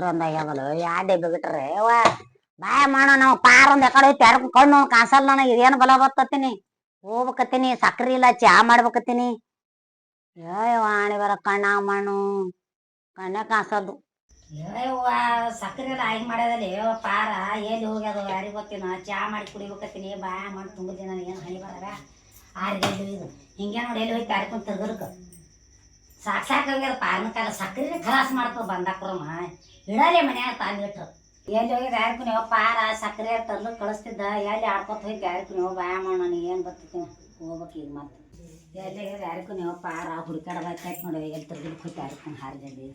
ರಂದಾಗ್ಯಾವಲ್ಲ ಯಾ ಡಬ್ಬಿ ಬಿಟ್ರೆ ವಾ ಬಾಯ ಮಾಡೋ ನಾವು ಪಾರ ಒಂದ್ ಎಕಡೆ ಹೋಯ್ತು ಯಾರು ಕಣ್ಣು ಕಾಸಲ್ಲ ನನಗೆ ಇದೇನು ಬಲ ಬತ್ತತ್ತೀನಿ ಹೋಗ್ಬೇಕತ್ತೀನಿ ಸಕ್ರಿ ಇಲ್ಲ ಚಾ ಮಾಡ್ಬೇಕತ್ತೀನಿ ವಾಣಿ ಬರ ಕಣ್ಣ ಮಣ್ಣು ಕಣ್ಣ ಕಾಸದ್ದು ಸಕ್ರಿ ಎಲ್ಲ ಆಗಿ ಮಾಡ್ಯದಲ್ಲಿ ಪಾರ ಎಲ್ಲಿ ಹೋಗ್ಯದ ಯಾರಿಗೆ ಗೊತ್ತಿನ ಚಾ ಮಾಡಿ ಕುಡಿಬೇಕತ್ತೀನಿ ಬಾಯ ಮಾಡಿ ತುಂಬಿದ್ದೀನಿ ನನಗೇನು ಹಣಿ ಬರ ಆರ್ಗೆಲ್ಲು ಇದು ಹಿಂಗೆ ನೋಡಿ ಎಲ್ಲಿ ಹೋಯ್ತು ಯಾರಿಗೊಂದು ತೆಗರ್ಕ ಸಾಕಾಗ್ಯದ ಪಾರನ ಕಾಲ ಸಕ್ರೆ ಖಲಾಸ್ ಮಾಡ್ತವ ಬಂದಾಕ್ರಮ ಇಡಲೇ ಮನ್ಯಾಗ ತಾಂಬಿಟ್ರು ಎಲ್ಲಿ ಹೋಗಿದ್ ಯಾರಿಗೂ ನೀವು ಪಾರ ಸಕ್ಕರೆ ತಂದು ಕಳಿಸ್ತಿದ್ದ ಎಲ್ಲಿ ಆಡ್ಕೊತ ಹೋಯ್ತು ಯಾರಿಗೂ ನೀವು ಬಾಯ ಮಾಡ ನನಗೆ ಏನು ಬರ್ತಿದ್ದೀನಿ ಹೋಗ್ಬೇಕು ಈಗ ಮತ್ತೆ ಎಲ್ಲಿ ಹೋಗಿದ್ ಯಾರಿಗೂ ನೀವು ಪಾರ ಹುಡುಕಾಡಬೇಕಾಯ್ತು ನೋಡಿ ಎಲ್ಲಿ ತಿರ್ಗಿಲಿಕ್ಕೆ ಹೋಯ್ತು ಯಾರಿಗೂ ಹಾರ್ಜಲ್ಲಿ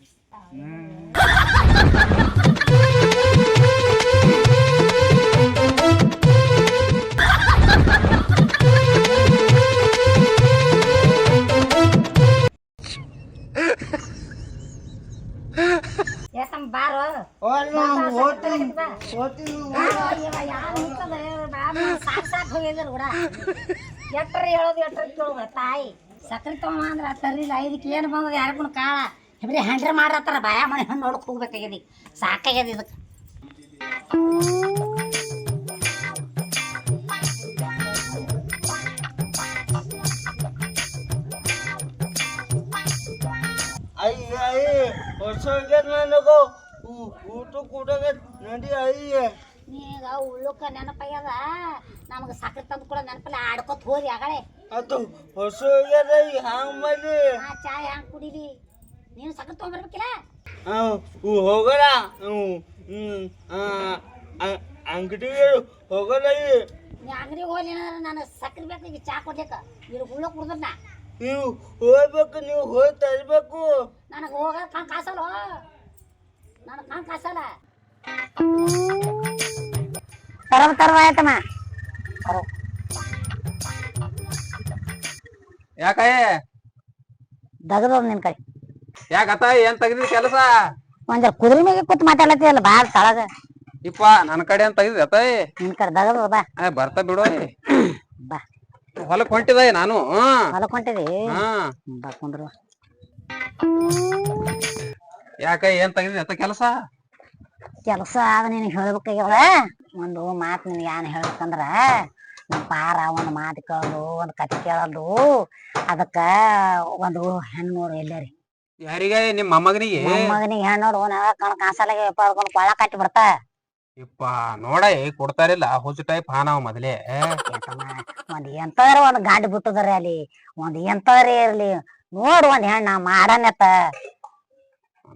ಬಾರೋ ಸಾಕ್ ಹೋಗಿದ್ರು ಕೂಡ ಎಟ್ರ ಹೇಳೋದು ಎಟ್ರ ಕೇಳೋದು ತಾಯಿ ಸಕ್ರೆ ತಗೊಂಡ ಅಂದ್ರೆ ತರ್ಲಿಲ್ಲ ಇದಕ್ಕೆ ಏನು ಬಂದದ ಯಾರಿಗೂ ಕಾಳ ಬರೀ ಹಂಡ್ರೆ ಮಾಡತ್ತಾರ ಬಾಯ ಮನೆ ನೋಡಕ್ ಹೋಗ್ಬೇಕಾಗ್ಯದ ಸಾಕಾಗ್ಯದ ಇದಕ್ಕೆ ಊಟ ಕೂಟಾಗ ನಡಿ ಅಯ್ಯ ನೀಗ ಉಳ್ಳಕ್ಕ ನೆನಪಾಗ್ಯದ ನಮ್ಗೆ ಸಕ್ರೆ ತಂದು ಕೂಡ ನೆನಪಲ್ಲ ಆಡ್ಕೊತ ಹೋರಿ ಆಗಳೆ ಅದು ಹೊಸ ಹೋಗ್ಯದ ಹ್ಯಾಂಗ ಮಾಡಿ ಚಾ ಹ್ಯಾಂಗ ಕುಡಿಲಿ ನೀನು ಸಕ್ರೆ ತಗೊಂಡ್ಬರ್ಬೇಕಿಲ್ಲ ಹೋಗಲ್ಲ ಅಂಗಡಿಗೆ ಹೋಗಲ್ಲ ನೀ ಅಂಗಡಿಗೆ ಹೋಗ್ಲಿ ಅಂದ್ರೆ ನಾನು ಸಕ್ರೆ ಬೇಕಾಗಿ ಚಾ ಕೊಡ್ಲಿಕ್ಕ ಇದು ಉಳ್ಳಕ್ ಕುಡ್ದನ್ನ ನೀವು ಹೋಗ್ಬೇಕು ನೀವು ಹೋಗಿ ತರಬೇಕು ನನಗೆ ಹೋಗ ಕಣ್ ಕಾಸಲ್ಲ ನನಗೆ ಕಣ್ ಕಾಸಲ್ಲ ತರವ ಆಯ್ತಮ್ಮ ಯಾಕಾಯ ದಗದ ನಿನ್ ಕಡೆ ಯಾಕತ್ತ ಏನ್ ತೆಗ್ದಿದ್ ಕೆಲಸ ಒಂದ್ ಕುದುರೆ ಮೇಲೆ ಕೂತ್ ಮಾತಾಡತ್ತೀಯಲ್ಲ ಬಾಳ ತಳಗ ಇಪ್ಪ ನನ್ನ ಕಡೆ ಅಂತ ತೆಗ್ದಿದ್ ಅತ್ತಾಯಿ ನಿನ್ ಕಡೆ ದಗದ ಬಾ ಬರ್ತಾ ಬಿಡೋ ಬಾ ಹೊಲಕ್ ಹೊಂಟಿದ ನಾನು ಹೊಲಕ್ ಹೊಂಟಿದಿ ಬಾ ಕುಂದ್ರು ಯಾಕ ಏನ್ ತೆಗ್ದಿದ್ ಅತ್ತ ಕೆಲಸ ಕೆಲಸ ಆದ ನಿನಗೆ ಹೇಳ್ಬೇಕಾಗ್ಯದ ಒಂದು ಮಾತು ನಿನಗೆ ಏನ್ ಹೇಳ್ಬೇಕಂದ್ರ ನಮ್ಮ ಪಾರ ಒಂದು ಮಾತು ಕೇಳೋದು ಒಂದು ಕತೆ ಕೇಳೋದು ಅದಕ್ಕ ಒಂದು ಹೆಣ್ಣು ನೋಡು ಎಲ್ಲರಿ ಯಾರಿಗ ನಿಮ್ ಮೊಮ್ಮಗನಿಗೆ ಮಗನಿಗೆ ಹೆಣ್ಣು ನೋಡು ಕಣ್ ಕಾಸಲಾಗ ಕೊಳ್ಳ ಕಟ್ಟಿ ಬಿಡ್ತಾ ಇಪ್ಪ ನೋಡ ಕೊಡ್ತಾರಿಲ್ಲ ಹುಚ್ಚ ಟೈಪ್ ಹಾನಾವ್ ಮೊದಲೇ ಒಂದ್ ಎಂತದ್ರ ಒಂದ್ ಗಾಡಿ ಬಿಟ್ಟದ್ರಿ ಅಲ್ಲಿ ಒಂದ್ ಎಂತದ್ರ ಇರ್ಲಿ ನೋಡು ಒಂದ್ ಹೆಣ್ಣ ಮಾಡನೆತ್ತ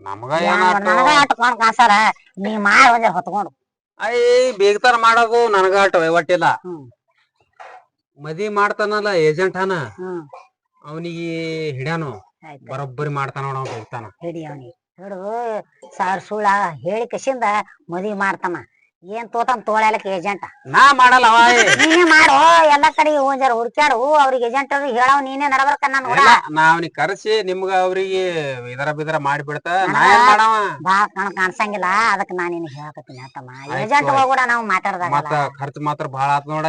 ನಮಗ ನನಗ ಕಣ್ ಕಾಸಲ್ಲ ನೀ ಮಾಡಿ ಒಂದ್ ಹೊತ್ಕೊಂಡು ಐ ಬೇಗತಾರ ಮಾಡೋದು ನನಗಾಟ ಒಟ್ಟಿಲ್ಲ ಮದಿ ಮಾಡ್ತಾನಲ್ಲ ಏಜೆಂಟ್ ಹಾನ ಅವನಿಗೆ ಹಿಡ್ಯಾನು ಬರೋಬ್ಬರಿ ಮಾಡ್ತಾನ ನೋಡ ಅವ್ನು ಬೇಗ್ತಾನ ಹಿಡಿ ಅವನಿಗೆ ಹಿಡಿದು ಸಾವಿರ ಸುಳ್ಳ ಹೇಳಿ ಕಸಿಂದ ಮದ್ವಿ ಮಾಡ್ತಾನ ಏನ್ ತೋತಾನ ತೋಳಲಕ್ ಏಜೆಂಟ್ ನಾ ಮಾಡಲ್ಲ ನೀನೇ ಮಾಡು ಎಲ್ಲಾ ಕಡೆ ಒಂದ್ ಜರ ಹುಡ್ಕ್ಯಾಡು ಅವ್ರಿಗೆ ಏಜೆಂಟ್ ಹೇಳವ್ ನೀನೇ ನಡಬರ್ಕ ನಾ ಅವ್ನಿಗೆ ಕರೆಸಿ ನಿಮ್ಗ ಅವ್ರಿಗೆ ಇದರ ಬಿದರ ಮಾಡಿಬಿಡ್ತ ನಾ ಏನ್ ಮಾಡವ ಬಾ ಕಾಣ್ಸಂಗಿಲ್ಲ ಅದಕ್ಕೆ ನಾ ನಿನ್ ಹೇಳಕತ್ತೀನಿ ಆತಮ್ಮ ಏಜೆಂಟ್ ಕೂಡ ನಾವು ಮಾತಾಡ್ದಾಗ ಮತ್ತ ಖರ್ಚು ಮಾತ್ರ ಬಾಳ ಆತ್ ನೋಡ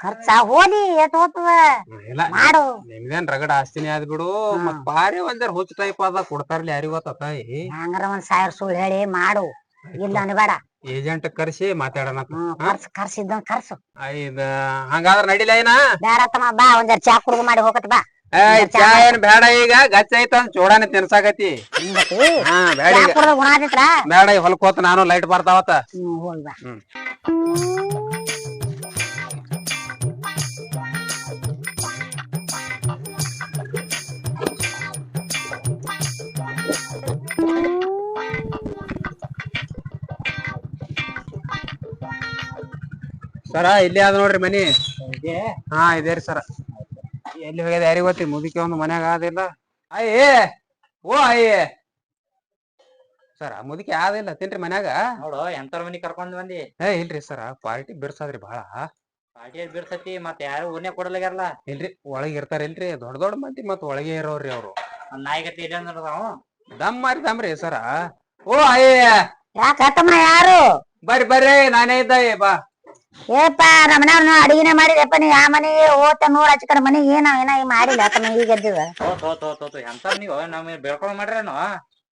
ಖರ್ಚ ಹೋದಿ ಎಷ್ಟ್ ಹೋಗ್ತದ ಮಾಡು ನಿಮ್ದೇನ್ ರಗಡ ಆಸ್ತಿನಿ ಆದ್ ಬಿಡು ಮತ್ ಬಾರಿ ಒಂದ್ ಹುಚ್ಚ ಟೈಪ್ ಅದ ಕೊಡ್ತಾರಲ್ಲ ಯಾರಿಗ ಗೊತ್ತ ಹಂಗಾರ ಒಂದ್ ಸಾವಿರ ಸುಳ್ಳು ಹೇಳಿ ಮಾಡು ಇಲ್ಲ ಅನ್ಬೇಡ ಏಜೆಂಟ್ ಕರ್ಸಿ ಮಾತಾಡೋಣ ಕರ್ಸಿದ್ದ ಕರ್ಸು ಹಂಗಾದ್ರ ನಡಿಲ ಏನ ಬೇಡತ್ತಮ್ಮ ಬಾ ಒಂದ್ ಚಾ ಕುಡ್ದು ಮಾಡಿ ಹೋಗತ್ ಬಾ ಚಾ ಏನ್ ಬೇಡ ಈಗ ಗಚ್ಚ ಐತ ಚೂಡಾನೆ ತಿನ್ಸಾಕತಿ ಬೇಡ ಗುಣ ಆದಿತ್ರ ಬೇಡ ಹೊಲಕ್ ಹೋತ ನಾನು ಲೈಟ್ ಬರ್ತಾವತ್ತ ಹೋಗಿ ಬಾ ಸರ ಇಲ್ಲಿ ಅದ ನೋಡ್ರಿ ಮನಿ ಹಾ ಇದೇರಿ ಸರ ಎಲ್ಲಿ ಹೋಗ್ಯದ ಯಾರಿಗ ಗೊತ್ತಿ ಮುದುಕಿ ಒಂದು ಮನ್ಯಾಗ ಆದಿಲ್ಲ ಅಯ್ಯೇ ಓ ಅಯ್ಯೇ ಸರ ಮುದುಕಿ ಆದಿಲ್ಲ ತಿನ್ರಿ ಮನ್ಯಾಗ ನೋಡು ಎಂತರ ಮನಿ ಕರ್ಕೊಂಡ್ ಬಂದಿ ಇಲ್ರಿ ಸರ ಪಾರ್ಟಿ ಬಿರ್ಸಾದ್ರಿ ಬಾಳ ಪಾರ್ಟಿ ಬಿಡ್ಸತಿ ಮತ್ ಯಾರು ಊರ್ನೆ ಕೊಡಲಾಗ್ಯಾರಲ್ಲ ಇಲ್ರಿ ಒಳಗ್ ಇರ್ತಾರಿಲ್ರಿ ದೊಡ್ಡ ದೊಡ್ಡ ಮಂದಿ ಮತ್ ಒಳಗೆ ಇರೋವ್ರಿ ಅವ್ರು ಒಂದ್ ನಾಯಿಗತಿ ಇಲ್ಲ ಅಂದ್ರದಾವು ದಮ್ ಮಾರಿ ದಮ್ರಿ ಸರ ಓ ಅಯ್ಯ ಯಾಕತ್ತಮ್ಮ ಯಾರು ಬರ್ರಿ ಬರ್ರಿ ನಾನೇ ಇದ್ದ ಬಾ ಏಪಾ ನಮ್ಮನವ್ರ ಅಡಿಗೆನೆ ಮಾಡಿದಪ್ಪ ನೀ ಆ ಮನೆಗೆ ಓತ ನೋಡ್ ಹಚ್ಕಡೆ ಮನೆಗೆ ಏನ ಮಾಡಿಲ್ಲ ತಮ್ಮ ಈಗ ಎದ್ದಿದ ಎಂತ ನೀವು ನಮ್ ಬೆಳ್ಕೊಂಡ್ ಮಾಡ್ರೇನು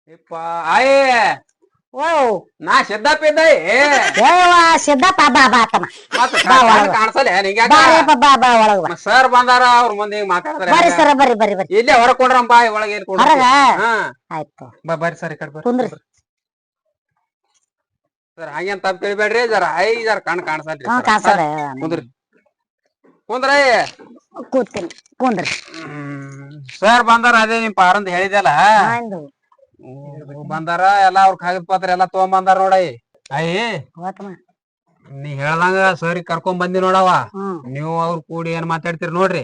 ಇಪ್ಪ ಆಯೇ ಓ ನಾ ಸಿದ್ದಪ್ಪ ಇದ್ದ ಏವಾ ಸಿದ್ದಪ್ಪ ಬಾ ಬಾ ತಮ್ಮ ಮತ್ತ ಬಾ ಒಳಗ. ಕಾಣಿಸಲ್ಲ ಬಾ ರೇಪ ಬಾ ಬಾ ಒಳಗ ಬಾ ಸರ್ ಬಂದಾರ ಅವ್ರ ಮುಂದೆ ಹಿಂಗ್ ಮಾತಾಡಿದ್ರೆ ಬರ್ರಿ ಸರ ಬರ್ರಿ ಬರ್ರಿ ಬರ್ರಿ ಇಲ್ಲೇ ಹೊರಗ್ ಕೊಡ್ರಮ್ಮ ಒಳಗೆ ಏನ್ ಕೊಡ್ರಿ ಹೊರಗ ಹಾ ಆಯ್ತು ಬರ್ರಿ ಸರ್ ಈ ಕಡೆ ಬರ್ರಿ ಕುಂದ್ರಿ ಸರ್ ಹಂಗೇನ್ ತಪ್ಪ ತಿಳಿಬೇಡ್ರಿ ಜರ ಜರ ಕಣ್ ಕಾಣಿಸಲ್ರಿ ಹಾ ಸರ್. ಕಾಸದ ಕುಂದ್ರಿ ಕುಂದ್ರಿ ಕೂತೀನಿ ಕುಂದ್ರಿ ಸರ್ ಬಂದಾರ ಅದೇ ನಿಮ್ ಪಾರಂದ್ ಹೇಳಿದಲ್ಲ ಆಯ್ತು ಬಂದಾರ ಎಲ್ಲಾ ಅವ್ರ ಕಾಗದ ಪತ್ರ ಎಲ್ಲಾ ತಗೊಂಡ್ ಬಂದಾರ ನೋಡೈ ಅಯ್ಯ ಹೋತಮ್ಮ ನೀ ಹೇಳ್ದಂಗ ಸರಿ ಕರ್ಕೊಂಡ್ ಬಂದಿ ನೋಡವ ಹ್ಮ್ ನೀವು ಅವ್ರ ಕೂಡಿ ಏನ್ ಮಾತಾಡ್ತೀರಿ ನೋಡ್ರಿ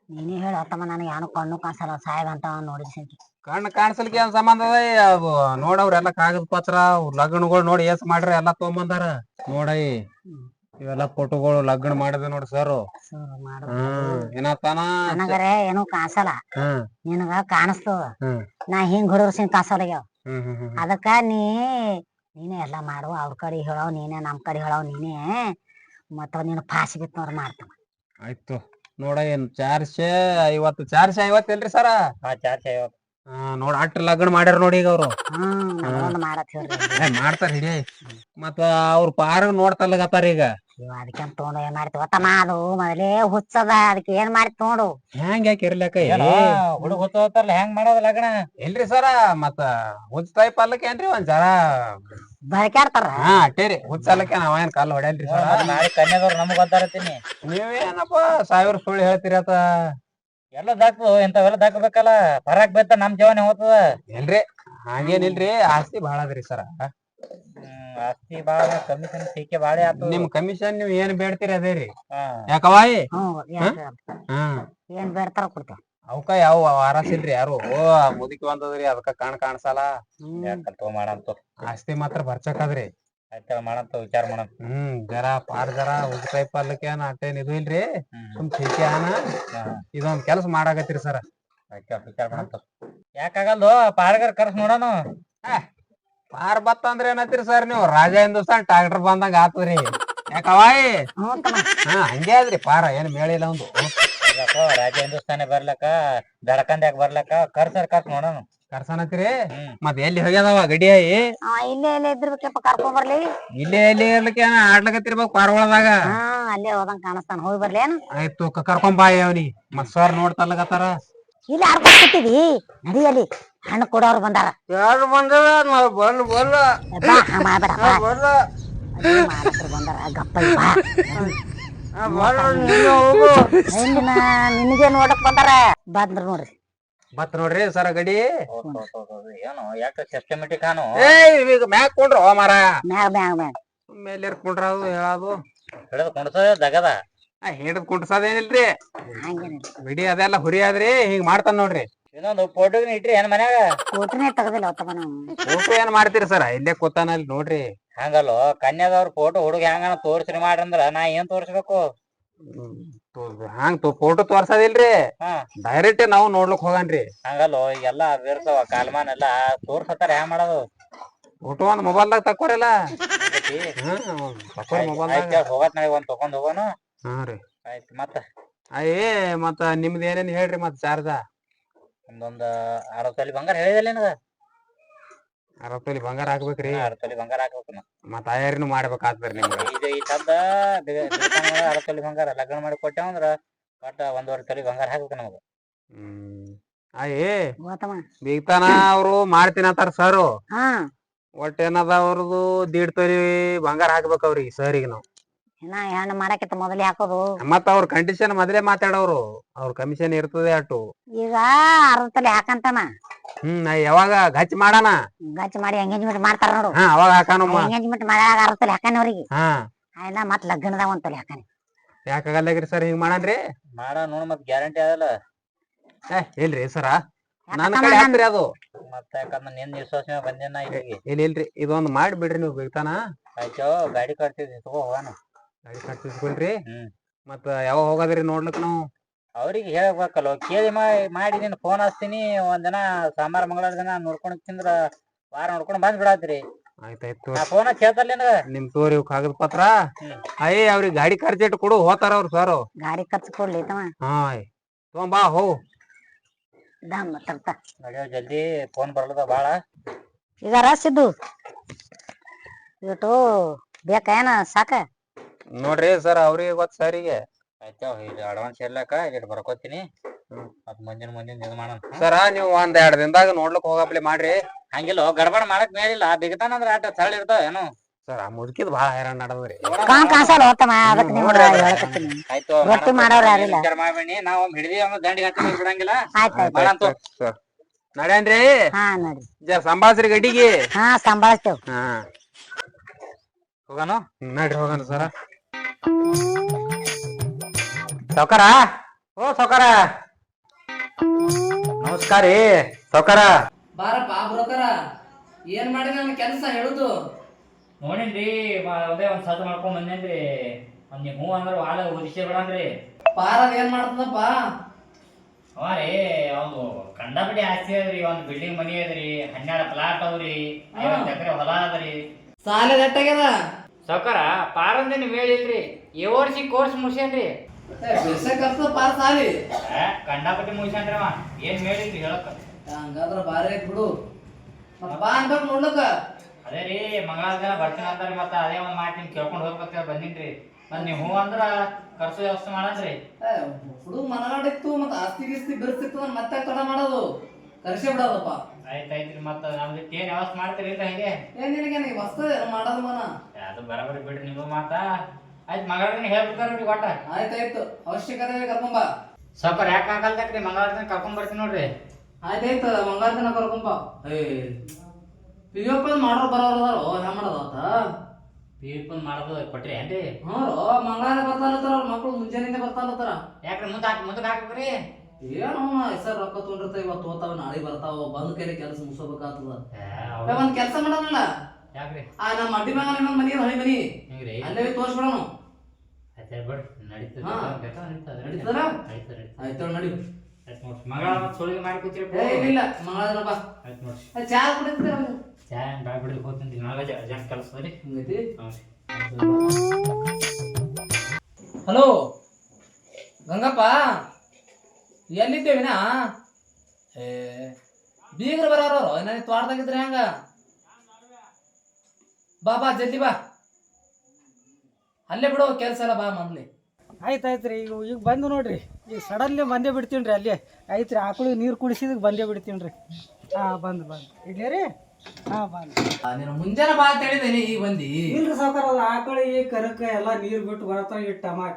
ನೀನೇ ಹೇಳತ್ತಮ್ಮ ನನಗೆ ಏನು ಕಣ್ಣು ಕಾಸಲ್ಲ ಸಾಹೇಬ್ ಅಂತ ನೋಡಿಸಿ ಕಣ್ಣು ಕಾಣಿಸ್ಲಿಕ್ಕೆ ಏನ್ ಸಂಬಂಧ ಅದ ಅದು ನೋಡವ್ರ ಎಲ್ಲಾ ಕಾಗದ ಪತ್ರ ಅವ್ರ ಲಗ್ನಗಳು ನೋಡಿ ಎಸ್ ಮಾಡ್ರಿ ಎಲ್ಲಾ ತಗೊಂಬಂದಾರ ನೋಡೈ ಇವೆಲ್ಲಾ ಫೋಟೋಗಳು ಲಗ್ನ ಮಾಡಿದೆ ನೋಡಿ ಸರ್ ಏನತ್ತಾನ ನನಗರೆ ಏನು ಕಾಸಲ್ಲ ಹ್ಮ್ ನಿನಗ ಕಾಣಿಸ್ತದ ಹ್ಮ್ ನಾ ಹಿಂಗ್ ಹುಡುಗರ್ಸಿನ ಕಾಸಲ್ಲಾಗ್ಯಾವ ಹ್ಮ್ ಹ್ಮ್ ಹ್ಮ್ ಅದಕ್ಕ ನೀನೇ ಎಲ್ಲಾ ಮಾಡು ಅವ್ರ ಕಡೆ ಹೇಳವ್ ನೀನೇ ನಮ್ ಕಡೆ ಹೇಳವ್ ನೀನೇ ಮತ್ತ ನೀನು ಫಾಸಿ ಬಿತ್ತವ್ರ ಮಾಡ್ತಾವ ಆಯ್ತು ನೋಡ ಏನ್ 450 450 ಇಲ್ರಿ ಸರ ಹಾ ಚಾಚಾ ನೋಡ ಅಟ್ಟ ಲಗ್ನ ಮಾಡ್ಯಾರ ನೋಡಿ ಈಗ ಅವ್ರು ನಮ್ಗೊಂದು ಮಾಡತ್ ಹೇಳ್ರಿ ಮಾಡ್ತಾರ ಹಿಡಿ ಮತ್ತ ಅವ್ರ ಪಾರ ನೋಡ್ತಲ್ಲಗತ್ತಾರ ಈಗ ಅದಕ್ಕೆ ತಗೊಂಡು ಏನ್ ಮಾಡ್ತೀವಿ ತಮ್ಮ ಅದು ಮೊದಲೇ ಹುಚ್ಚದ ಅದಕ್ಕೆ ಏನ್ ಮಾಡಿ ತಗೊಂಡು ಹೆಂಗ್ ಯಾಕೆ ಇರ್ಲಕ್ಕ ಹುಡುಗ ಹೊತ್ತಲ್ಲ ಹೆಂಗ್ ಮಾಡೋದ್ ಲಗ್ನ ಇಲ್ರಿ ಸರ ಮತ್ತ ಹುಚ್ಚತಾಯಿ ಪಲ್ಲಕ್ಕೆ ಏನ್ರಿ ಒಂದ್ ಜರ ಬಳಕ್ಯಾಡ್ತಾರ ಅಟ್ಟೇರಿ ಹುಚ್ಚಲಕ್ಕೆ ನಾವ್ ಏನ್ ಕಾಲ್ ಹೊಡ್ಯಲ್ರಿ ಸರ ನಾಳೆ ಕನ್ಯಾದವ್ರು ನಮಗ್ ಗೊತ್ತಾರತ್ತೀನಿ ನೀವೇನಪ್ಪ ಸಾವಿರ ಸುಳ್ಳು ಹೇಳ್ತೀರಿ ಆತ ಎಲ್ಲ ದಾಕ್ತದ ಇಂಥವೆಲ್ಲ ದಾಕ್ಬೇಕಲ್ಲ ಪರಾಕ್ ಬೇತ ನಮ್ ಜೀವನ ಹೋಗ್ತದ ಇಲ್ರಿ ಹಂಗೇನಿಲ್ರಿ ಆಸ್ತಿ ಬಾಳ ಅದ್ರಿ ಸರ ಆಸ್ತಿ ಬಾಳ ಕಮಿಷನ್ ಸಿಕ್ಕಿ ಬಾಳೆ ಆತು ನಿಮ್ ಕಮಿಷನ್ ನೀವ್ ಏನ್ ಬೇಡ್ತೀರಿ ಅದೇ ರೀ ಹಾ ಯಾಕವಾಯಿ ಏನ್ ಬೇಡ್ತಾರ ಕೊಡ್ತೇವ ಅವಕ್ಕ ಯಾವ ವಾರಸಿಲ್ರಿ ಯಾರು ಮುದುಕಿ ಒಂದದ್ರಿ ಅದಕ್ಕ ಕಾಣಿಸಲ್ಲ ಯಾಕಂತ ಮಾಡಂತ ಆಸ್ತಿ ಮಾತ್ರ ಬರ್ಚಕದ್ರಿ ಆಯ್ತ ಮಾಡಂತ ವಿಚಾರ ಮಾಡಂತ ಜರ ಪಾರ್ ಜರ ಉಗ್ತಾಯಿ ಪಲ್ಲಕ್ಕೆ ಏನ್ ಅಟ್ಟೇನ್ ಇದು ಇಲ್ರಿ ಸುಮ್ ಠೀಕೆ ಇದೊಂದ್ ಕೆಲ್ಸ ಮಾಡಾಕತ್ತೀರಿ ಸರ ವಿಚಾರ ಮಾಡಂತ ಯಾಕಾಗಲ್ದು ಪಾರ್ಗಾರ ಕರ್ಸ್ ನೋಡೋಣ ಪಾರ್ ಬತ್ತ ಅಂದ್ರ ಏನತ್ತೀರಿ ಸರ್ ನೀವು ರಾಜ ಹಿಂದೂಸ್ತಾನ್ ಟ್ರಾಕ್ಟರ್ ಬಂದಂಗ ಆತದ್ರಿ ಯಾಕವಾಯಿ ಹಂಗೆ ಅದ್ರಿ ಪಾರ ಏನ್ ಮೇಳಿಲ್ಲ ಒಂದು ರಾಜ ಹಿಂದೂಸ್ತಾನೆ ಬರ್ಲಕ್ಕ ದಡಕಂದ್ಯಾಕ ಬರ್ಲಕ್ಕ ಕರ್ಸ್ ನೋಡೋಣ ಕರ್ಸನತ್ತೀರಿ ಮತ್ ಎಲ್ಲಿ ಹೋಗ್ಯದವ ಗಡಿಯಾಯಿ ಇಲ್ಲೇ ಇಲ್ಲೇ ಇದ್ರಬೇಕಪ್ಪ ಕರ್ಕೊಂಡ್ ಬರ್ಲಿ ಇಲ್ಲೇ ಎಲ್ಲಿ ಇರ್ಲಿಕ್ಕೆ ಆಡ್ಲಕತ್ತಿರ್ಬೇಕು ಪಾರ್ವಳದಾಗ ಅಲ್ಲೇ ಹೋದಂಗ ಕಾಣಿಸ್ತಾನ ಹೋಗಿ ಬರ್ಲಿ ಏನ್ ಆಯ್ತು ಕರ್ಕೊಂಡ್ ಬಾಯಿ ಅವ್ನಿಗೆ ಮತ್ ಸರ್ ನೋಡ್ತಲ್ಲಗತ್ತಾರ ಇಲ್ಲಿ ಆಡ್ಕೊಂಡ್ ಕೂತಿದಿ ನಡಿ ಅಲ್ಲಿ ಹಣ್ಣು ಕೊಡೋರು ಬಂದಾರ ಯಾರು ಬಂದಾರ ನಾವ್ ಬಂದ್ ಬಲ್ಲ ಬಾ ಮಾಡ್ಬೇಡ ಬಾ ಬಲ್ಲ ಮಾಡಕ್ರು ಬಂದಾರ ಗಪ್ಪ ಬಾ ಬಲ್ಲ ನೀನು ಹೋಗು ನಿನಗೆ ನೋಡಕ್ ಬಂದಾರ ಬಂದ್ರ ನೋಡ್ರಿ ಮತ್ ನೋಡ್ರಿ ಸರ ಗಡಿ ಏನು ಯಾಕೆ ಸಿಸ್ಟಮೆಟಿಕ್ ಕಾನು ಈಗ ಮ್ಯಾಕ್ ಕೊಂಡ್ರ ಮಾರ ಮ್ಯಾಗ ಮ್ಯಾಗ ಮ್ಯಾಗ ಮೇಲೆ ಇರ್ಕೊಂಡ್ರ ಅದು ಹೇಳದು ಹಿಡಿದು ಕುಣಸೋದೇ ಜಗದ ಹಿಡಿದ್ ಕುಂಡ್ಸದೇನಿಲ್ರಿ ಹಂಗೇನಿಲ್ಲ ಬಿಡಿ ಅದೆಲ್ಲ ಹುರಿ ಆದ್ರಿ ಹಿಂಗ್ ಮಾಡ್ತಾನ ನೋಡ್ರಿ ಇನ್ನೊಂದು ಫೋಟೋಗಿನ ಇಟ್ರಿ ಏನ್ ಮನ್ಯಾಗ ಫೋಟೋನೇ ತೆಗದಿಲ್ಲ ಅವತ್ತಮ್ಮ ನಾವು ಫೋಟೋ ಏನ್ ಮಾಡ್ತೀರಿ ಸರ್ ಇಲ್ಲೇ ಕೂತಾನ ಅಲ್ಲಿ ನೋಡ್ರಿ ಹಂಗಲ್ಲೋ ಕನ್ಯಾದವ್ರ ಫೋಟೋ ಹುಡುಗ ಹೆಂಗನ ತೋರ್ಸ್ರಿ ಮಾಡ್ರಂದ್ರ ನಾ ಏನ್ ತೋರ್ಸ್ಬೇಕು ಹಂಗ ಫೋಟೋ ತೋರ್ಸದಿಲ್ರಿ ಹಾ ಡೈರೆಕ್ಟ್ ನಾವು ನೋಡ್ಲಕ್ ಹೋಗನ್ರಿ ಹಂಗಲ್ಲೋ ಈಗೆಲ್ಲಾ ಇರ್ತಾವ ಕಾಲ್ಮಾನ್ ಎಲ್ಲಾ ತೋರ್ಸತ್ತಾರ ಹ್ಯಾಂಗ ಮಾಡೋದು ಫೋಟೋ ಒಂದ್ ಮೊಬೈಲ್ದಾಗ ತಕೋರಿಲ್ಲ ತಕೋರಿ ಮೊಬೈಲ್ದಾಗ ಹೋಗತ್ ನಾಳೆ ಒಂದ್ ತಕೊಂಡ್ ಹೋಗೋನು ಹಾ ರೀ ಆಯ್ತು ಮತ್ತ ಅಯ್ಯೇ ಮತ್ತ ನಿಮ್ದ ಏನೇನ್ ಹೇಳ್ರಿ ಮತ್ ಚಾರ್ಜ ಒಂದೊಂದ್ 60 ತೊಲಿ ಬಂಗಾರ ಹೇಳಿದಲ್ಲ ನಿನಗ 60 ತೊಲಿ ಬಂಗಾರ ಹಾಕ್ಬೇಕ್ರಿ 60 ತೊಲಿ ಬಂಗಾರ ಹಾಕ್ಬೇಕು ಮತ್ ತಯಾರಿನೂ ಮಾಡ್ಬೇಕಾಗ್ತದ್ರಿ ನಿಮ್ಗ ಇದು ಈ ಶಬ್ದ 60 ತೊಲಿ ಬಂಗಾರ ಲಗ್ನ ಮಾಡಿ ಕೊಟ್ಟೆವಂದ್ರ ಒಟ್ಟ 1.5 ತೊಲಿ ಬಂಗಾರ ಹಾಕ್ಬೇಕು ನಮಗ ಅಯ್ಯೇ ಹೋತಮ್ಮ ಬೀಗ್ತಾನ ಅವ್ರು ಮಾಡ್ತೀನಂತಾರ ಸರ್ ಹಾ ಒಟ್ಟ ಏನದ ಅವ್ರದ್ದು 1.5 ತೊಲಿ ಬಂಗಾರ ಹಾಕ್ಬೇಕ ಅವ್ರಿಗೆ ಸರಿಗೆ ನಾವು ಇನ್ನ ಹೆಣ್ಣು ಮಾಡಾಕಿತ್ತ ಮೊದಲೇ ಹಾಕೋದು ಮತ್ತ ಅವ್ರ ಕಂಡೀಷನ್ ಮೊದಲೇ ಮಾತಾಡೋರು ಅವ್ರ ಕಮಿಷನ್ ಇರ್ತದೆ ಅಟ್ಟು ಈಗ 60 ತೊಲಿ ಹಾಕಂತಾನ ಯಾವಾಗ ಗಚ್ ಮಾಡಾನ ಗಚ್ಚ ಮಾಡಿ ಎಂಗೇಜ್ಮೆಂಟ್ ಮಾಡ್ತಾರ ನೋಡು ಅವಾಗ ಹಾಕಾನಮ್ಮ ಎಂಗೇಜ್ಮೆಂಟ್ ಮಾಡ್ಯಾಗ 60 ತೊಲಿ ಹಾಕಾನ ಅವ್ರಿಗೆ ಹಾ ಆಯ್ನ ಮತ್ ಲಗ್ನದಾಗ 1 ತೊಲಿ ಹಾಕಾನಿ ಯಾಕಾಗಲ್ಲಾಗ್ರಿ ಸರ್ ಹಿಂಗ್ ಮಾಡನ್ರಿ ಮಾಡ ನೋಡ್ ಮತ್ ಗ್ಯಾರಂಟಿ ಅದಲ್ಲ ಇಲ್ರಿ ಸರ ನನ್ನ ಕಡೆ ಹಾಕ್ರಿ ಅದು ಮತ್ತ ಯಾಕಂದ್ರ ನಿನ್ ವಿಶ್ವಾಸ ಮ್ಯಾಗ ಬಂದೇನ ಇಲ್ಲಿಗೆ ಇಲ್ರಿ ಇದೊಂದ್ ಮಾಡಿ ಬಿಡ್ರಿ ನೀವು ಬೀಗ್ತಾನ ಆಯ್ತು ಗಾಡಿ ಕಟ್ತಿದ್ವಿ ತಗೋ ಹೋಗೋಣ ಗಾಡಿ ಕಟ್ತಿಸ್ಕೊಳ್ರಿ ಮತ್ತ ಯಾವಾಗ ಹೋಗದ್ರಿ ನೋಡ್ಲಿಕ್ ನಾವು ಅವ್ರಿಗೆ ಹೇಳ್ಬೇಕಲ್ಲ ಕೇಳಿ ಮಾಡಿ ನೀನ್ ಫೋನ್ ಹಚ್ತೀನಿ ಒಂದಿನ ಸೋಮವಾರ ಮಂಗಳವಾರ ದಿನ ನೋಡ್ಕೊಂಡ್ ತಿಂದ್ರ ವಾರ ನೋಡ್ಕೊಂಡ್ ಬಂದ್ ಬಿಡಾತ್ರಿ ಆಯ್ತಾಯ್ತು ನಾ ಫೋನ್ ಕೇಳ್ತಲ್ಲ ನಿನಗ ನಿಮ್ ತೋರಿ ಕಾಗದ ಪತ್ರ ಅಯ್ಯ ಅವ್ರಿಗೆ ಗಾಡಿ ಖರ್ಚು ಇಟ್ಟು ಕೊಡು ಹೋತಾರ ಅವ್ರು ಸರ್ ಗಾಡಿ ಖರ್ಚು ಕೊಡ್ಲಿ ತಮ್ಮ ಹಾ ತೊಂಬಾ ಹೋ ದಮ್ ತರ್ತ ನಡೆಯೋ ಜಲ್ದಿ ಫೋನ್ ಬರ್ಲದ ಬಾಳ ಈಗ ಸಿದ್ದು ಇಟ್ಟು ಬೇಕೇನ ಸಾಕ ನೋಡ್ರಿ ಸರ್ ಅವ್ರಿಗೆ ಗೊತ್ತ ಸರಿಗೆ ಆಯ್ತಾ ಇಲ್ಲಿ ಅಡ್ವಾನ್ಸ್ ಇರ್ಲಕ್ಕ ಇಲ್ಲಿ ಬರ್ಕೋತೀನಿ ಮತ್ ಮುಂದಿನ ಇದು ಮಾಡೋಣ ಸರ ನೀವು ಒಂದ್ 2 ದಿನದಾಗ ನೋಡ್ಲಕ್ ಹೋಗಪ್ಲೆ ಮಾಡ್ರಿ. ಹಂಗಿಲ್ಲ ಗಡ್ಬಡ್ ಮಾಡಕ್ ಮೇಲಿಲ್ಲ ಬಿಗತಾನ ಅಂದ್ರ ಆಟ ತಳ್ಳ ಇರ್ತಾವ ಏನೋ ಸರ್ ಆ ಮುದುಕಿದ್ ಬಾಳ ಹೈರಾಣ ನಡದ್ರಿ. ಕಾಣಿಸಲ್ಲ ಹೋತಮ್ಮ ಅದಕ್ಕೆ ನಿಮ್ಗೆ ಹೇಳ್ಕತ್ತೀನಿ. ಆಯ್ತು ರೊಟ್ಟಿ ಮಾಡೋರ್ ಯಾರಿಲ್ಲ. ವಿಚಾರ ಮಾಡ್ಬೇಡಿ ನಾವು ಹಿಡಿದಿ ದಂಡಿಗೆ ಹತ್ತಿ ಬಿಡಂಗಿಲ್ಲ ಆಯ್ತಾಯ್ತು ಮಾಡಂತು ಸರ್ ನಡ್ಯಾನ್ರಿ ಹಾ ನೋಡಿ ಜರ ಸಂಭಾಳ್ಸ್ರಿ ಗಡಿಗೆ. ಹಾ ಸಂಭಾಳಿಸ್ತೇವ್. ಹಾ ಹೋಗೋಣ ನಡ್ರಿ ಹೋಗೋಣ ಸರ. ಸೌಕಾರ ಓ ಸೌಕಾರ ನಮಸ್ಕಾರ ರೀ ಸೌಕಾರ. ಬಾರಪ್ಪ ಬ್ರೋಕರ ಏನ್ ಮಾಡಿ ನನ್ ಕೆಲಸ ಹೇಳುದು ನೋಡಿನ್ರಿ ಒಂದೇ ಒಂದ್ ಸದ್ ಮಾಡ್ಕೊಂಡ್ ಬಂದೇನ್ರಿ ಒಂದ್ ನೀವ್ ಹೂ ಅಂದ್ರ ವಾಳ ಉದಿಸಿ ಬಿಡನ್ರಿ. ಪಾರದ ಏನ್ ಮಾಡ್ತದಪ್ಪ ಅವ ರೀ ಅವ್ನು ಕಂಡಪಡಿ ಆಸ್ತಿ ಅದ್ರಿ ಒಂದ್ ಬಿಲ್ಡಿಂಗ್ ಮನಿ ಅದ್ರಿ 12 ಪ್ಲಾಟ್ ಅವ್ರಿ 50 ಎಕರೆ ಹೊಲ ಅದ್ರಿ. ಸಾಲ ಎಟ್ಟಾಗ್ಯದ ಸೌಕರ ಪಾರಂದ ನೀವ್ ಹೇಳಿಲ್ರಿ ವರ್ಷಿ ಕೋರ್ಸ್ ಮುಗಿಸೇನ್ರಿ. ಬಿಡ್ಸಕ್ ಪಾರ ಸಾಲಿ ಕಂಡಪಟ್ಟಿ ಮುಗಿಸೇನ್ರಿ ಅವ ಏನ್ ಹೇಳಿಲ್ರಿ ಹೇಳಕ್ಕ. ಹಂಗಾದ್ರ ಬಾರಿ ಐತ್ ಬಿಡು ಮತ್ ಬಾ ಅನ್ಬೇಕು ನೋಡ್ಲಕ್ಕ. ಅದೇ ರೀ ಮಂಗಳಾರ ದಿನ ಬರ್ತೀನಿ ಅಂತಾರಿ ಮತ್ತ ಅದೇ ಒಂದ್ ಮಾತು ಕೇಳ್ಕೊಂಡ್ ಹೋಗ್ಬೇಕ ಬಂದಿನ್ರಿ. ಮತ್ ನೀವ್ ಹೂ ಅಂದ್ರ ಖರ್ಚು ವ್ಯವಸ್ಥೆ ಮಾಡನ್ರಿ. ಹುಡುಗ ಮನಗಾಡಿತ್ತು ಮತ್ ಆಸ್ತಿ ಗೀಸ್ತಿ ಬಿರ್ಸಿತ್ತು ಮತ್ತೆ ತಡ ಮಾಡೋದು ಕರ್ಸಿ ಬಿಡೋದಪ್ಪ. ಆಯ್ತಾಯ್ತ್ರಿ ಮತ್ತ ನಮ್ದು ಏನ್ ವ್ಯವಸ್ಥೆ ಮಾಡ್ತೀರಿ ಇಲ್ಲ ಹಂಗೆ ಏನ್ ನಿನಗೆ ನೀ ಮಸ್ತ್ ಮಾಡೋದು ಮನ ಅದು ಬರಬರಿ ಬಿಡ್ರಿ ನಿಮ್ದು ಮಾತ. ಆಯ್ತು ಮಂಗಳವಾರ ದಿನ ಹೇಳ್ಬಿಡ್ತಾರ್ರಿ ಒಟ್ಟ. ಆಯ್ತಾಯ್ತು ಅವಶ್ಯಕತೆ ಕರ್ಕೊಂಬ. ಸ್ವಲ್ಪ ಯಾಕೆ ಆಗಲ್ದಕ್ರಿ ಮಂಗಳವಾರ ದಿನ ಕರ್ಕೊಂಡ್ ಬರ್ತೀನಿ ನೋಡ್ರಿ. ಆಯ್ತಾಯ್ತು ಮಂಗಳವಾರ ದಿನ ಕರ್ಕೊಂಬ. ಪಿಯಪ್ಪ ಮಾಡೋರು ಬರೋರು ಹೆಂಗ್ ಮಾಡೋದ ಪೀಪಲ್ ಮಾಡೋದು ಕೊಟ್ರಿ ಏನ್ರಿ? ಹ್ಞೂ ಮಂಗಳವಾರ ಬರ್ತಾರತ್ತಾರ ಅವ್ರ ಮಕ್ಳು ಮುಂಜಾನೆ ಬರ್ತಾರತ್ತಾರ. ಯಾಕ್ರಿ ಮುಂದಕ್ಕೆ ಹಾಕ್ಬೇಕ್ರಿ? ಏನೋ ಹೆಸರು ರೊಕ್ಕ ತೊಗೊಂಡಿರ್ತಾವ ಇವತ್ತು ಹೋತಾವ ನಾಳೆ ಬರ್ತಾವ ಬಂದ್ ಕೈಲಿ ಕೆಲಸ ಮುಗಿಸೋಬೇಕಾಗ್ತದ. ಒಂದ್ ಕೆಲಸ ಮಾಡೋಣಲ್ಲ ಯಾಕ್ರಿ ನಮ್ಮ ಅಡ್ಡಿ ಮಗ ಇನ್ನೊಂದ್ ಮನಿ ಹಳಿ ಮನಿ ಹೆಂಗ್ರಿ ಅಲ್ಲೇ ತೋರ್ಸ್ಬಿಡೋಣ. ಆಯ್ತು ಬಿಡ್ರಿ ನಡೀತದ ನಡೀತದ ಆಯ್ತು ನಡಿ. ಆಯ್ತು ನೋಡ್ರಿ ಮಂಗಳವಾರ ಮತ್ತೆ ಸುಳಿಗೆ ಮಾಡಿ ಕೂತಿರಿ. ಇಲ್ಲ ಮಂಗಳವಾರ ಬಾ. ಆಯ್ತು ನೋಡ್ರಿ ಚಾ ಕುಡಿತೀರ ಚಾ ಬ್ಯಾಡ ಬಿಡ್ರಿ ಹೋಗ್ತೀನಿ ನಾಳೆ ಅರ್ಜೆಂಟ್ ಕೆಲಸ ರೀ. ಹಂಗೈತಿ. ಹ್ಞೂ ಹಲೋ ಗಂಗಪ್ಪ ಎಲ್ಲಿದ್ದೇವಿನ? ಬೀಗರು ಬರೋರು ನನಗೆ ತೋಟದಾಗಿದ್ರೆ ಹೆಂಗ? ಬಾ ಬಾ ಜಲ್ದಿ ಬಾ ಅಲ್ಲೇ ಬಿಡು ಕೆಲಸ ಎಲ್ಲ ಬಾ ಮೊದ್ಲಿ. ಆಯ್ತಾಯ್ತು ರೀ ಈಗ ಬಂದು ನೋಡ್ರಿ ಈಗ ಸಡನ್ಲಿ ಬಂದೇ ಬಿಡ್ತೀನಿ ರೀ ಅಲ್ಲೇ ಐತ್ರಿ ಆಕಳಿಗೆ ನೀರು ಕುಡಿಸಿದಕ್ಕೆ ಬಂದೇ ಬಿಡ್ತೀನಿ ರೀ. ಹಾಂ ಬಂದು ಇಡ್ಲಿ ರೀ. ಹಾಂ ಬಂದು ನೀನು ಮುಂಜಾನೆ ಬಾ ಅಂತ ಹೇಳಿದ್ದೇನೆ ಈಗ ಬಂದಿ. ಇಲ್ರಿ ಸಾವ್ಕಾರ ಅದು ಆಕಳಿಗೆ ಕರಕ್ಕೆ ಎಲ್ಲ ನೀರು ಬಿಟ್ಟು ಬರತ್ತ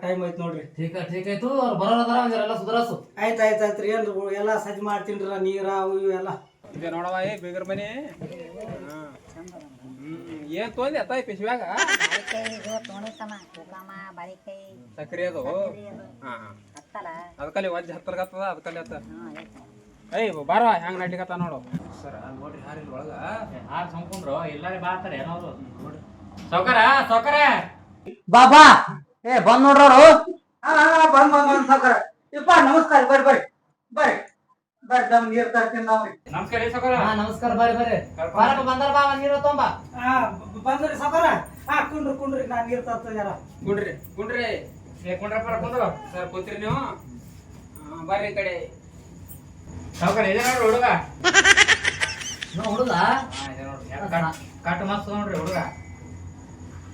ಟೈಮ್ ಐತೆ ನೋಡ್ರಿ. ಠೀಕ್ ಆಯ್ತು ಅವ್ರು ಬರೋದಾರ ಒಂದೆಲ್ಲ ಸುಧಾರಸು. ಆಯ್ತು ರೀ ಏನು ಎಲ್ಲ ಸಜ್ಜು ಮಾಡ್ತೀನಿ ರೀ ನೀರ ಅವು ಇವು ಎಲ್ಲ. ಇದೆ ನೋಡವ ಏ ಬೀಗರ್ ಮನಿ. ಏನ್ ತೊಂದಿ ಅತ್ತ ಪಿಶ್ವ್ಯಾಗ ಸಕ್ರಿ ಅದು ಅದಕ್ಕಲ್ಲಿ ವಜ್ಜ ಹತ್ತಲ್ಗತ್ತದ ಅದಕ್ಕಲ್ಲಿ ಹತ್ತ. ಏಯ್ ಬಾರ ಹೆಂಗ್ ನಡ್ಲಿಕತ್ತ ನೋಡು ಸರ ನೋಡ್ರಿ ಯಾರಿಲ್ಲ ಒಳಗ ಹಾಂ ಸಂಕೊಂಡ್ರು ಎಲ್ಲಾರಿ ಬಾರ್ತಾರೆ ಏನೋರು ನೋಡ್ರಿ. ಸೌಕರ ಬಾ ಬಾ ಏ ಬಂದ್ ನೋಡ್ರವ್ರು. ಬಂದ್ ಸಾವ್ಕಾರ ಇಪ್ಪ ನಮಸ್ಕಾರ ಬರ್ರಿ ತಮ್ಮ ನೀರು ತರ್ತೀನಿ ನಾವು. ನಮಸ್ಕಾರ ರೀ ಸೌಕರ. ನಮಸ್ಕಾರ ಬರ್ರಿ ಬಾರಪ್ಪ ಬಂದಾರ ಬಾ ನೀರು ತೊಂಬ. ಬಂದ್ರಿ ಸಾವ್ಕಾರ. ಕುಂಡ್ರಿ ನಾನು ನೀರು ತರ್ತಿದ್ದಾರ. ಕುಂಡ್ರಿ ಕುಂಡ್ರಪ್ಪ ಕುಂದ್ರು ಸರ್ ಕೂತ್ರಿ ನೀವು ಬರ್ರಿ ಈ ಕಡೆ. ಸೌಕರ ಇದೆ ನೋಡ್ರಿ ಹುಡುಗ. ಹುಡುಗ ಇದೆ ನೋಡ್ರಿ ಕಟ್ಟು ಮಸ್ತ್ ನೋಡ್ರಿ ಹುಡುಗ.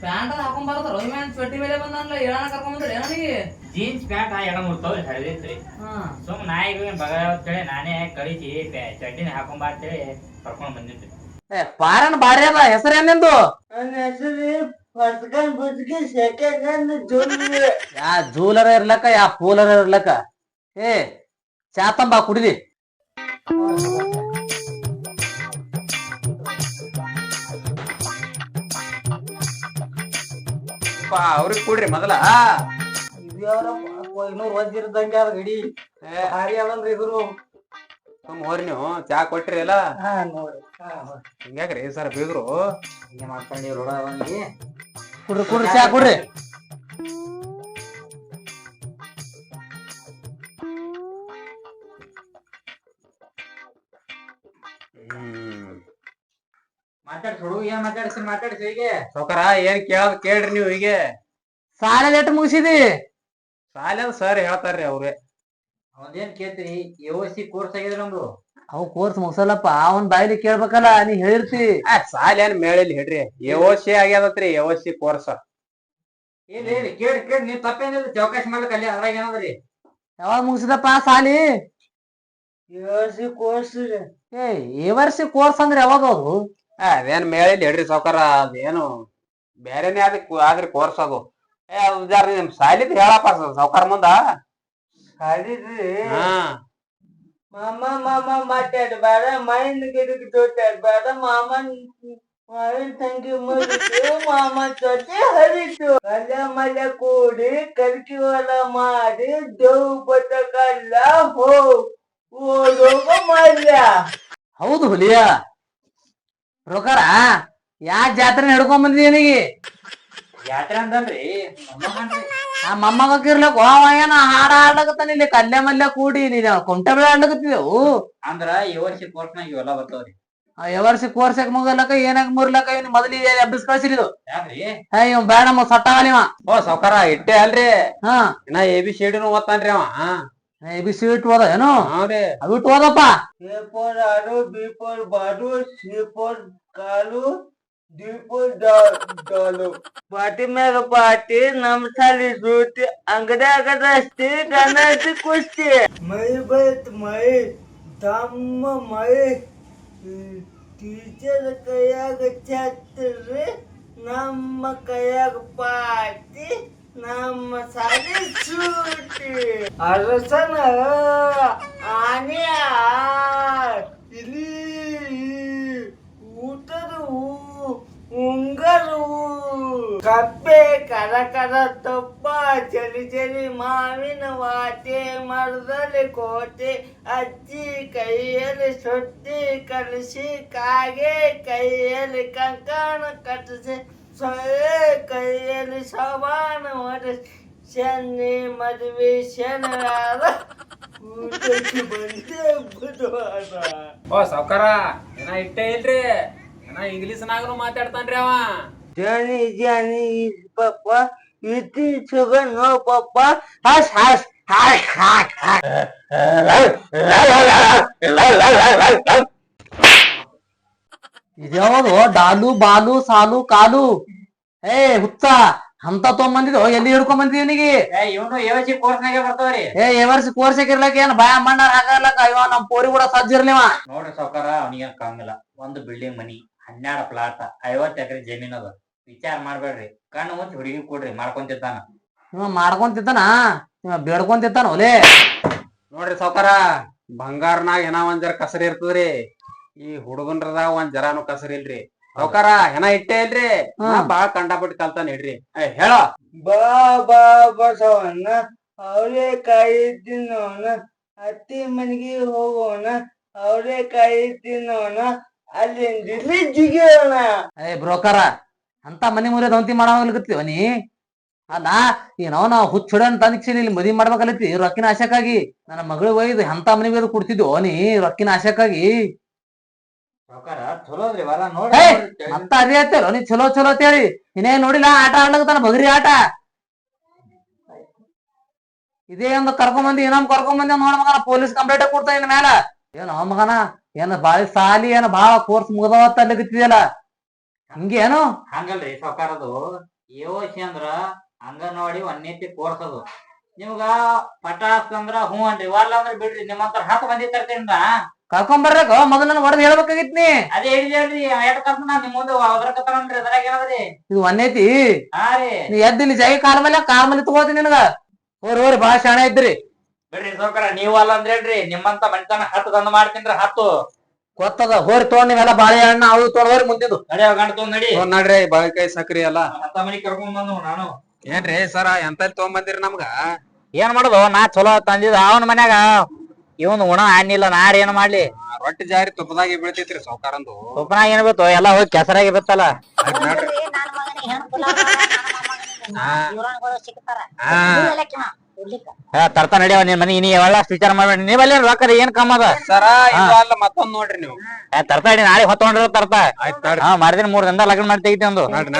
ಪ್ಯಾಂಟ್ ಹಾಕೊಂಡ್ ಬರತ್ತಾರ ಚೊಟ್ಟಿ ಮೇಲೆ ಬಂದಲ್ಲ ಹೇಳಣ ಕರ್ಕೊಂಡ್ ಬಂದ್ರಿ ನನಗೆ. ಜೀನ್ಸ್ ಪ್ಯಾಂಟ್ ಎಡ ಮುರ್ತವ್ರಿ ಹರಿದೈತ್ರಿ. ಸುಮ್ ನಾಯಿಗೆ ಬಗ ಅಂತೇಳಿ ನಾನೇ ಕಳಿಸಿ ಚಡ್ಡಿನ ಹಾಕೊಂಡ್ ಬಾ ಅಂತೇಳಿ ಕರ್ಕೊಂಡ್ ಬಂದಿದ್ರಿ. ಪಾರನ್ ಬಾರಿ ಅದ ಹೆಸರೇನೆಂದು? ಯಾ ಜೂಲರ ಇರ್ಲಕ್ಕ ಯಾ ಪೂಲರ ಇರ್ಲಕ್ಕ. ಏ ಚಾತಂಬ ಕುಡಿದಿ. ಅವ್ರಿಗೆ ಕೊಡ್ರಿ ಮೊದಲ. ಇನ್ನೂರು ವಜ್ಜಿರ್ದಂಗೆ ಅದ ಗಡಿ ಭಾರಿ ಅದಲ್ರಿ ಇದ್ರು. ಹೋರಿ ನೀವು ಚಾ ಕೊಟ್ರಿ ಅಲ್ಲ ನೋಡ್ರಿ ಹಿಂಗ್ಯಾಕ್ರಿ ಸರ್ ಬೀಗರು ಹಿಂಗೆ ಮಾಡ್ಕೊಂಡಿವ್ರು ಅವನಿಗೆ. ಕುಡ್ರಿ ಚಾ ಕುಡ್ರಿ. ಮಾತಾಡ್ಸಿ ಹುಡುಗ ಏನ್ ಮಾತಾಡ್ಸಿ ಹೀಗೆ. ಸೌಕರ ಏನ್ ಕೇಳೋದ್ ಕೇಳ್ರಿ ನೀವು ಹೀಗೆ. ಸಾಲ ಎಟ್ಟು ಮುಗಿಸಿದಿ? ಸಾಲ ಸರ್ ಹೇಳ್ತಾರ್ರಿ ಅವ್ರೆ. ಅವನೇನ್ ಕೇಳ್ತೀರಿ? AOC ಕೋರ್ಸ್ ಆಗಿದೆ ನಮ್ದು. ಅವ್ ಕೋರ್ಸ್ ಮುಗ್ಸಲ್ಲಪ್ಪ ಅವನ್ ಬಾಯ್ಲಿ ಕೇಳ್ಬೇಕಲ್ಲ ನೀ ಹೇಳಿರ್ತಿ. ಸಾಲಿ ಏನ್ ಮೇಳಿಲ್ ಹೇಳ್ರಿ ಎಒಸಿ ಆಗ್ಯಾದತ್ರಿ ಎಒಸಿ ಕೋರ್ಸ್. ಇಲ್ಲಿ ಕೇಳಿ ನೀವ್ ತಪ್ಪೇನಿಲ್ಲ ಚೌಕಾಶಿ ಮಾಡ್ಲಿಕ್ಕೆ ಅಲ್ಲಿ ಅದ್ರಾಗ ಏನದ್ರಿ ಯಾವಾಗ ಮುಗಿಸಿದಪ್ಪ ಸಾಲಿ? ಈ ವರ್ಷ ಕೋರ್ಸ್ ಅಂದ್ರೆ ಯಾವಾಗ ಅದು? ಅದೇನ್ ಮೇಳಿಲ್ ಹೇಳ್ರಿ ಸಾವ್ಕಾರ, ಅದೇನು ಬೇರೆನೇ ಆದ್ರಿ ಕೋರ್ಸ್ ಅದು. ಅದು ನಿಮ್ ಸಾಲಿದ್ ಹೇಳಪ್ಪ ಸಾವ್ಕಾರ ಮುಂದ. ಹಾ ಮಾಮ ಮಾತಾಡ್ಬೇಡ, ಮೈನ್ ಗಿಡಕ್ ಜೋತಾಡ್ಬೇಡ, ಮಾಮನ್ ತಂಗಿ ಮುರಿತು, ಮಾಮ ಜೊತೆ ಹರಿತು, ಕಲ್ಲ ಮಲ್ಲ ಕೂಡಿ ಕರ್ಕಿ ಹೊಲ ಮಾಡಿ ದೇವ್ ಬತಕಲ್ಲ ಹೋಗ ಮಲ್ಲ. ಹೌದು ಹುಲಿಯ ಪ್ರಕಾರ ಯಾ ಜಾತ್ರೆ ಹಿಡ್ಕೊಂಡ್ ಬಂದಿದೀನಿಗೆ? ಜಾತ್ರೆ ಅಂತಲ್ರಿ ಆ ಮೊಮ್ಮಗಿರ್ಲಕ್ ಅವ ಏನ ಹಾಡ ಆಡ್ಲಕತ್ತಾನ ಇಲ್ಲಿ ಕಲ್ಲೆ ಮಲ್ಲೆ ಕೂಡಿ ನೀನ್ ಕುಂಟೆ ಬೆಳೆ ಆಡ್ಲಕತ್ತಿದೆವು. ಅಂದ್ರ ಈ ವರ್ಷ ಕೋರ್ಸ್ನಾಗ ಇವೆಲ್ಲ ಬರ್ತಾವ್ರಿ. ಎವರ್ಸಿ ಕೋರ್ಸ್ ಯಾಕೆ ಮುಗಲಕ್ಕ ಏನಾಗ ಮುರ್ಲಕ್ಕ ಇವ್ನ ಮೊದಲಿಗೆ ಎಬ್ಬಿಸ್ ಕಳ್ಸಿರಿದು. ಯಾಕ್ರಿ ಇವ್ ಬೇಡ ನಮಗ್ ಸಟ್ಟಾಗಲ್ಲ ಇವ. ಓ ಸಾವ್ಕಾರ ಇಟ್ಟೆ ಅಲ್ರಿ ಹಾ ಇನ್ನ ABCD ಓದ್ತಾನ್ರಿ ಅವ. ABCD ಓದ ಏನು? ಹೌದ್ರಿ ಅದು ಇಟ್ಟು ಓದಪ್ಪ. A for ಆಡು, B for ಬಾಡು, C for call, D for ಡಾಲು. ಪಾಟಿ ಮ್ಯಾಗ ಪಾಟಿ, ನಮ್ ಸಾಲಿ ಸೂಟಿ, ಅಂಗಡ್ಯಾಗ ರಸ್ತಿ, ಗಣತಿ ಕುಸ್ತಿ. ಮೈ ಬೈತ್ ಮೈ, ದಮ್ಮ ಮೈ, ಟೀಚರ್ ಕೈಯಾಗ ಛತ್ರಿ, ನಮ್ಮ ಕೈಯಾಗ ಪಾಟಿ, ನಮ್ಮ ಸಾಲಿ ಸೂಟಿ. ಅರಸನ ಆನೆ ಇಲಿ ಊಟದ ಉಂಗರು ಕಪ್ಪೆ ಕರ ಕರ ತಪ್ಪ ಚಲಿ ಚಲಿ ಮಾವಿನ ವಾಟೆ ಮರದಲ್ಲಿ ಕೋಟೆ ಅಜ್ಜಿ ಕೈಯಲ್ಲಿ ಸೊಟ್ಟಿ ಕಲಿಸಿ ಕಾಗೆ ಕೈಯಲ್ಲಿ ಕಂಕಣ ಕಟ್ಟಿಸಿ ಸೊಳ್ಳೆ ಕೈಯಲ್ಲಿ ಸವಾನ ಹೊಡೆಸಿ ಶನಿ ಮದುವೆ ಶನಿವಾರ ಊಟಕ್ಕೆ ಬಂದೆ ಬುಧವಾರ. ಓ ಸಾವ್ಕಾರ ಏನ ಇಟ್ಟೆ ಇಲ್ರಿ ಏನ ಇಂಗ್ಲಿಷ್ನಾಗನು ಮಾತಾಡ್ತಾನ್ರಿ ಅವ. ಜಾನಿ ಜಾನಿ ಪಪ್ಪ ಇತಿ ಸುಗ ನೋ ಪಪ್ಪ ಹಸ್ ಹಸ್ ಹಾಯ್ ಹಾಯ್ ಇದ್ಯಾವುದು ಡಾಲು ಬಾಲು ಸಾಲು ಕಾಲು? ಹುಚ್ಚ ಅಂತ ತೊಗೊಂಬಂದಿದ್ದು ಎಲ್ಲಿ ಹಿಡ್ಕೊಂಡ್ ಬಂದಿದ್ ಇವನಿಗೆ? ಇವನು ಯೋಜಿ ಕೋರ್ಸ್ನಾಗೆ ಬರ್ತಾವ್ರಿ. ಎವರ್ಸಿ ಕೋರ್ಸ್ ಹಾಕಿರ್ಲಕ್ ಏನ್ ಭಯ ಮಣ್ಣಾರ ಹಾಕಲಕ್ಕ ಇವ ನಮ್ ಪೋರಿ ಕೂಡ ಸಜ್ಜಿರ್ಲಿವ. ನೋಡ್ರಿ ಸಾವ್ಕಾರ ಅವನಿಗೆ ಕಾಮಿಲ್ಲ. ಒಂದು ಬಿಲ್ಡಿಂಗ್ ಮನಿ, 12 ಪ್ಲಾಟ್, 50 ಎಕರೆ ಜಮೀನ್ ಅದ. ವಿಚಾರ ಮಾಡ್ಬೇಡ್ರಿ, ಕಣ್ಣು ಮುಂಚೆ ಹುಡುಗಿ ಕೊಡ್ರಿ ಮಾಡ್ಕೊಂತಿದ್ದಾನ. ಇವ ಮಾಡ್ಕೊಂತಿದ್ದಾನ, ಇವ ಬೇಡ್ಕೊಂತಿದ್ದಾನ ಒಲೆ. ನೋಡ್ರಿ ಸಾವ್ಕಾರ ಬಂಗಾರನಾಗ ಏನೋ ಒಂದ್ ಜರ ಕಸರಿ ಇರ್ತದ್ರಿ, ಈ ಹುಡುಗನ್ರದಾಗ ಒಂದ್ ಜರಾನು ಕಸರಿ ಇಲ್ರಿ. ಸಾವ್ಕಾರ ಏನ ಇಟ್ಟೆ ಇಲ್ರಿ ಬಾಳ ಕಂಡಾಪಟ್ಟಿ ಕಲ್ತಾನ ಇಡ್ರಿ. ಹೇಳೋ ಬಾ ಬಾ ಬಸವಣ್ಣ ಅವರೇಕಾಯಿ ತಿನ್ನೋಣ, ಅತ್ತಿ ಮನೆಗೆ ಹೋಗೋಣ, ಅವರೇಕಾಯಿ ತಿನ್ನೋಣ, ಅಲ್ಲಿಂದ ಜಿಗಿಯೋಣ. ಬ್ರೋಕರ ಅಂತ ಮನಿ ಮುರಿಯೋದ್ ಅಂತಿ ಮಾಡಲಿಕತ್ತೀವ ನೀ? ಅಲ್ಲ ಏನೋ ನಾವು ಹುಚ್ಚುಡ ಅಂತ ಅನಿಕ್ಷಿನಿ ಇಲ್ಲಿ ಮದ್ವಿ ಮಾಡ್ಬೇಕಲ್ಲತ್ತಿ ರೊಕ್ಕಿನ ಆಶಕ್ಕಾಗಿ. ನನ್ನ ಮಗಳು ಒಯ್ದು ಅಂತ ಮನಿ ಒಯ್ದು ಕೊಡ್ತಿದ್ವು ನೀ ರೊಕ್ಕಿನ ಆಶಕ್ಕಾಗಿ. ಸಾವ್ಕಾರ ಚಲೋದ್ರಿ ವರ ಮತ್ತ ಅದೇ ಹೇಳ್ತೇರೋ ನೀ ಚಲೋ ಚಲೋ ಅಂತೇಳಿ. ಇನ್ನೇ ನೋಡಿಲ್ಲ ಆಟ ಆಡ್ಲಕತ್ತಾನ ಬಗರಿ ಆಟ. ಇದೇ ಒಂದು ಕರ್ಕೊಂಬಂದಿ ಇನ್ನೊಂದ್ ಕರ್ಕೊಂಬಂದಿ ನೋಡ್ ಮಗನ ಪೊಲೀಸ್ ಕಂಪ್ಲೇಂಟ್ ಕೊಡ್ತಾ ಇನ್ ಮ್ಯಾಲ. ಏನೋ ಮಗನ ಏನ ಬಾಳಿ ಸಾಲಿ ಏನ ಬಾಳ ಕೋರ್ಸ್ ಮುಗದವತ್ತ ಅಲ್ಲಿಗತ್ತಿದೆಯಲ್ಲ ಹಿಂಗೇನು? ಹಂಗಲ್ರಿ ಸಾವ್ಕಾರದು ಯೋಶಿ ಅಂದ್ರ ಅಂಗನವಾಡಿ ಒಂದೇತಿ ಕೋರ್ಸ್ ಅದು. ನಿಮ್ಗ ಪಟಾಸ್ ಅಂದ್ರ ಹೂ ಅನ್ರಿ, ವಾರ್ಲ ಅಂದ್ರ ಬಿಡ್ರಿ. ನಿಮ್ಮಂತರ 10 ಮಂದಿ ತರ್ತೀನ ಕರ್ಕೊಂಬರ್ಬೇಕು ಮೊದಲ ನಾನು ಹೊಡೆದ್ ಹೇಳ್ಬೇಕಾಗಿತ್ ನೀ. ಅದೇ ಹೇಳಿದ್ರಿ ಎಟ್ ಕರ್ತ ನಿಮ್ ಮುಂದೆ ಅದ್ರಕತ್ತಾರನ್ರಿ ಅದ್ರಾಗ ಏನದ್ರಿ ಇದು ಒಂದೇತಿ. ಹಾ ರೀ ನೀ ಎದ್ದಿಲ್ಲಿ ಜಾಯಿ ಕಾಲ ಮೇಲೆ ತಗೋತೀನಿ ನಿನಗ. ಹೋರಿ ಬಾಳ ಶಾಣೆ ಇದ್ರಿ ಬಿಡ್ರಿ ಸಾವ್ಕಾರ. ನೀವ್ ಅಲ್ಲ ಅಂದ್ರೆ ಹೇಳ್ರಿ ನಿಮ್ಮಂತ ಮನಿತನ 10 ತಂದು ಮಾಡ್ತೀನ್ರಿ. 10 ಗೊತ್ತದ ಹೋರಿ ತೊಗೊಂಡ್ ನೀವೆಲ್ಲ ಬಾಳೆಹಣ್ಣ ಅವು ತೊಗೊಂಡ್ ಹೋರಿ ಮುಂದಿದ್ದು ನಡಿ ಗಂಡ ತೊಗೊಂಡ್ ನಡಿ. ನೋಡ್ರಿ ಬಾಳಿಕಾಯಿ ಸಕ್ರಿ ಎಲ್ಲ ಅಂತ ಮನಿ ಕರ್ಕೊಂಡ್ ಬಂದು ನಾನು. ಏನ್ರಿ ಸರ ಎಂತ ತಗೊಂಬಂದಿರಿ ನಮ್ಗ? ಏನ್ ಮಾಡುದು, ನಾ ಚಲೋ ತಂದಿದ್ ಅವನ ಮನ್ಯಾಗ ಇವನ್ ಉಣ ಅನ್ನಿಲ್ಲ, ನಾರ್ ಏನ್ ಮಾಡ್ಲಿ? ರೊಟ್ಟಿ ಜಾರಿ ತುಪ್ಪದಾಗಿ ಬೀಳ್ತೈತ್ರಿ ಸಾವ್ಕಾರಂದು. ತುಪ್ಪನಾಗ ಏನ್ ಬೇತು ಎಲ್ಲಾ ಹೋಗಿ ಕೆಸರಾಗಿ ಬಿತ್ತಲ್ಲ. ತರ್ತಾ ನಡಿಯವ ನಿನ್ ಮನಿ ನೀ ಎಲ್ಲ ವಿಚಾರ ಮಾಡ್ಬೇಡಿ. ನೀವಲ್ಲಿ ರೊಕ್ಕದ ಏನ್ ಕಮ್ಮ ಅದ ಸರ ಇದು ಅಲ್ಲ ಮತ್ತೊಂದ್ ನೋಡ್ರಿ ನೀವು. ತರ್ತಾ ನಾಳೆ ಹೊತ್ತೊಂಡ್ರ ತರ್ತಾ. ಆಯ್ತು ಹಾ ಮಾಡಿದ್ರೆ 3 ದಿನದ ಲಗ್ನ ಮಾಡಿ ತೆಗಿತಿ ಒಂದು. ನೋಡ್ರಿ